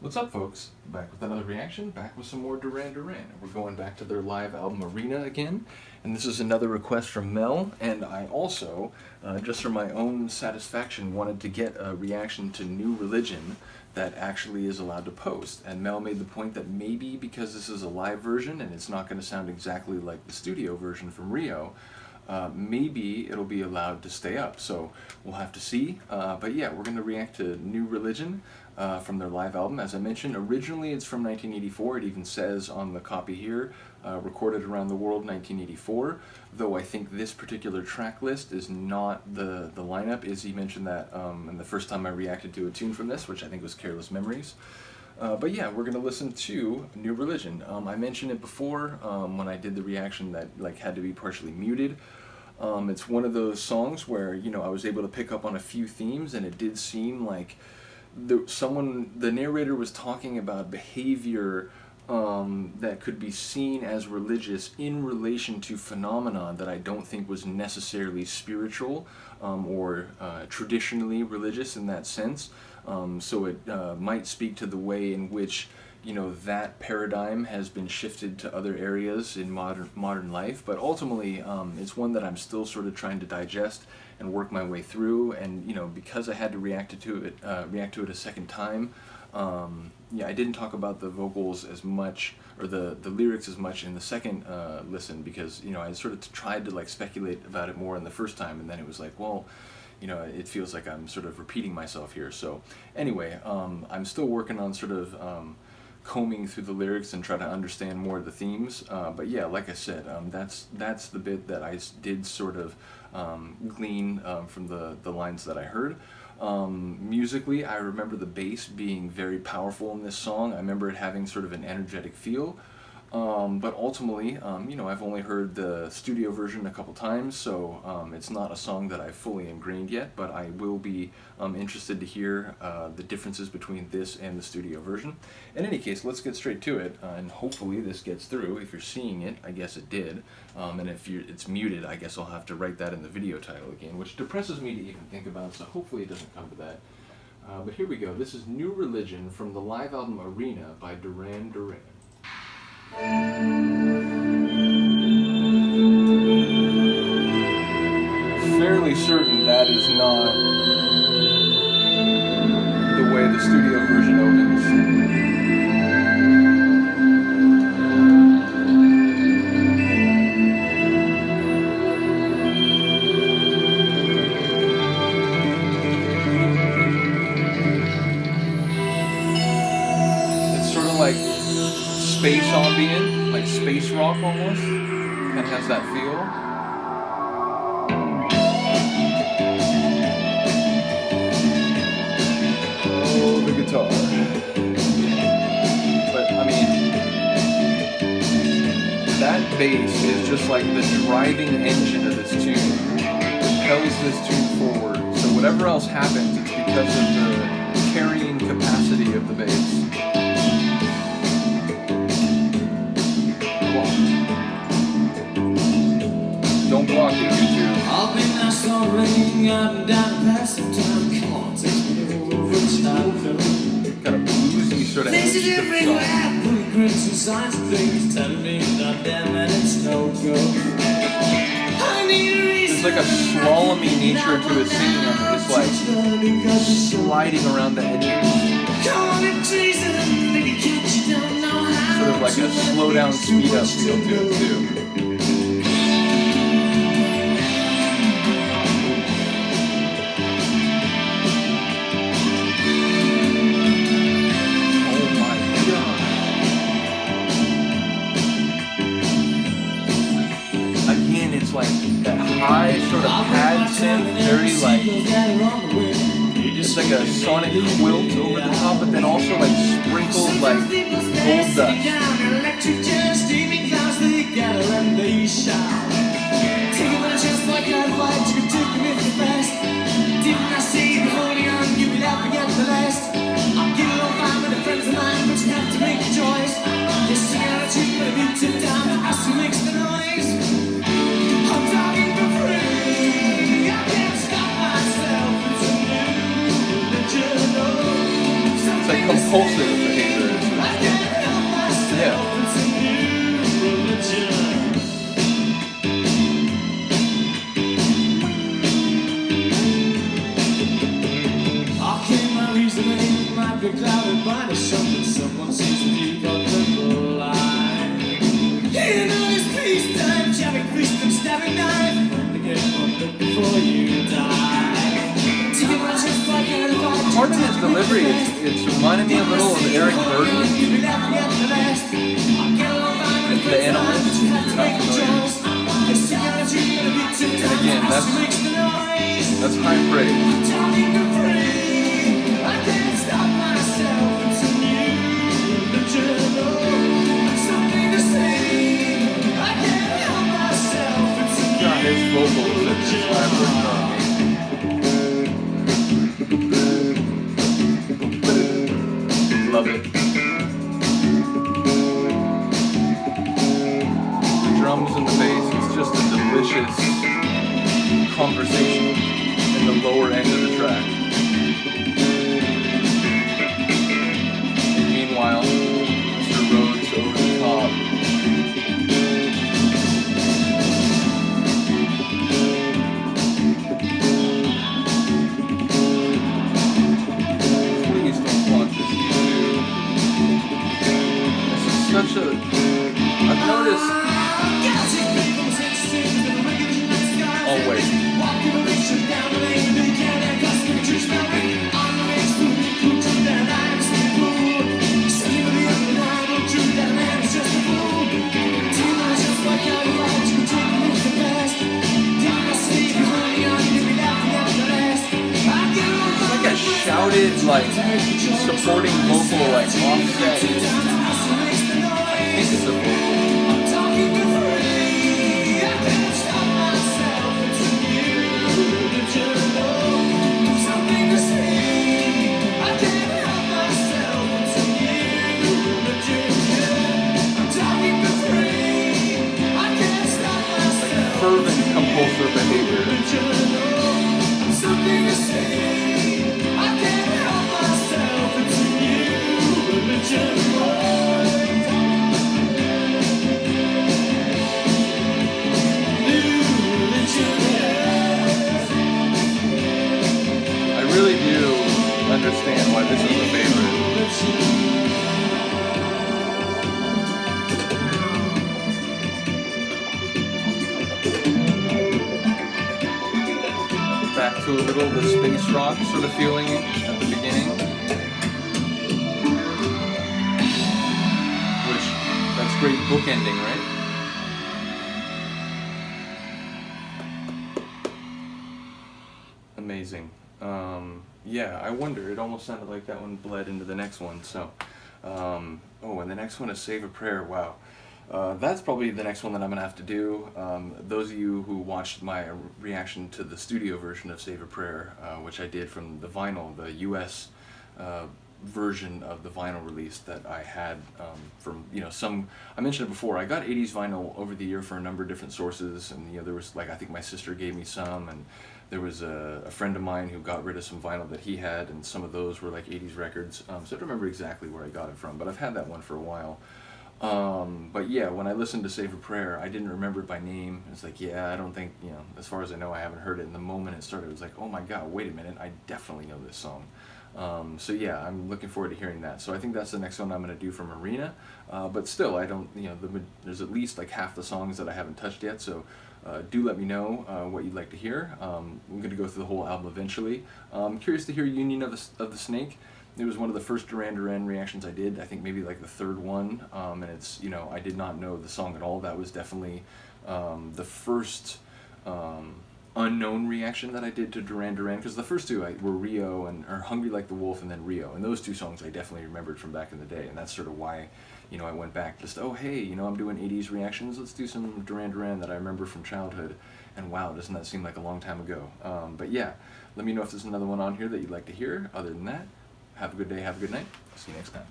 What's up, folks? Back with another reaction, back with some more Duran Duran. We're going back to their live album Arena again, and this is another request from Mel, and I also, just for my own satisfaction, wanted to get a reaction to New Religion that actually is allowed to post. And Mel made the point that maybe because this is a live version and it's not going to sound exactly like the studio version from Rio, maybe it'll be allowed to stay up, so we'll have to see. But yeah, we're going to react to New Religion from their live album. As I mentioned, originally it's from 1984. It even says on the copy here, recorded around the world 1984, though I think this particular track list is not the lineup. Izzy mentioned that and the first time I reacted to a tune from this, which I think was Careless Memories. But yeah, we're going to listen to New Religion. I mentioned it before when I did the reaction that had to be partially muted. It's one of those songs where, I was able to pick up on a few themes, and it did seem like the narrator was talking about behavior that could be seen as religious in relation to phenomena that I don't think was necessarily spiritual or traditionally religious in that sense. So it might speak to the way in which that paradigm has been shifted to other areas in modern life, but ultimately it's one that I'm still sort of trying to digest and work my way through. And because I had to react to it a second time, I didn't talk about the vocals as much, or the lyrics as much in the second listen, because I sort of tried to speculate about it more in the first time, and then it was like, well, it feels like I'm sort of repeating myself here. So anyway, I'm still working on sort of combing through the lyrics and try to understand more of the themes. But yeah, like I said, that's the bit that I did sort of glean from the lines that I heard. Musically, I remember the bass being very powerful in this song. I remember it having sort of an energetic feel. But ultimately, I've only heard the studio version a couple times, so it's not a song that I've fully ingrained yet, but I will be interested to hear the differences between this and the studio version. In any case, let's get straight to it, and hopefully this gets through. If you're seeing it, I guess it did, and if it's muted, I guess I'll have to write that in the video title again, which depresses me to even think about, so hopefully it doesn't come to that. But here we go. This is New Religion from the live album Arena by Duran Duran. Fairly certain that is not the way the studio version opens. It's sort of like space ambient, like space rock almost. Kind of has that feel. Oh, the guitar. But I mean, that bass is just like the driving engine of this tune. It propels this tune forward. So whatever else happens, it's because of the carrying capacity of the bass. Don't block it, YouTube. I'll be nice all ringing up and down past the time. Come on, take me over time. Kind of bluesy sort of Things edge you to do the bring song. back, blueprints and signs of things telling me that damn it, it's no go. I need a reason. There's like a slalomy nature to his singing. It's like sliding around the edges. Call it treason, maybe catch you don't know how. Sort of like a slow down, speed up feel to it too. Like that high sort of pad synth, very it's like a sonic quilt over the top, but then also sprinkled gold dust. compulsive behavior is yeah. Might be clouded by the something someone sees to leave up the line. In all this peacetime, jabbing feast and stabbing knife, to get up before you die. To get my chest like everybody. Part of his delivery, it's reminding me a little of Eric Burden. The Animals, if you're not familiar. And again, that's high praise. His vocals and his vibrant love it. The drums and the bass is just a delicious conversation in the lower end of the track. And meanwhile, Mr. Rhodes over the top. Such a, I've noticed. Oh wait. It's like a shouted, like supporting vocal, like offset. This is the vocal. Fervent, compulsive behavior. I really do understand why this is a favorite. Back to a little the space rock sort of feeling at the beginning. Which, that's great bookending, right? Amazing. Yeah, I wonder, it almost sounded like that one bled into the next one, so. Oh, and the next one is Save a Prayer, wow. That's probably the next one that I'm going to have to do. Those of you who watched my reaction to the studio version of Save a Prayer, which I did from the vinyl, the US version of the vinyl release that I had from, some, I mentioned it before, I got 80s vinyl over the year for a number of different sources, and, there was, like, I think my sister gave me some, and there was a friend of mine who got rid of some vinyl that he had, and some of those were, like, 80s records, so I don't remember exactly where I got it from, but I've had that one for a while. But yeah, when I listened to Save a Prayer, I didn't remember it by name. It's like, yeah, I don't think, as far as I know, I haven't heard it. And the moment it started, it was like, oh my God, wait a minute, I definitely know this song. So yeah, I'm looking forward to hearing that. So I think that's the next one I'm going to do from Arena. But still, I don't, there's at least like half the songs that I haven't touched yet. So do let me know what you'd like to hear. I'm going to go through the whole album eventually. I'm curious to hear Union of the Snake. It was one of the first Duran Duran reactions I did, I think maybe like the third one, and it's, I did not know the song at all. That was definitely the first unknown reaction that I did to Duran Duran, because the first two were Rio or Hungry Like the Wolf and then Rio, and those two songs I definitely remembered from back in the day, and that's sort of why, I went back, just, oh hey, I'm doing 80s reactions, let's do some Duran Duran that I remember from childhood, and wow, doesn't that seem like a long time ago. But yeah, let me know if there's another one on here that you'd like to hear. Other than that, have a good day, have a good night. See you next time.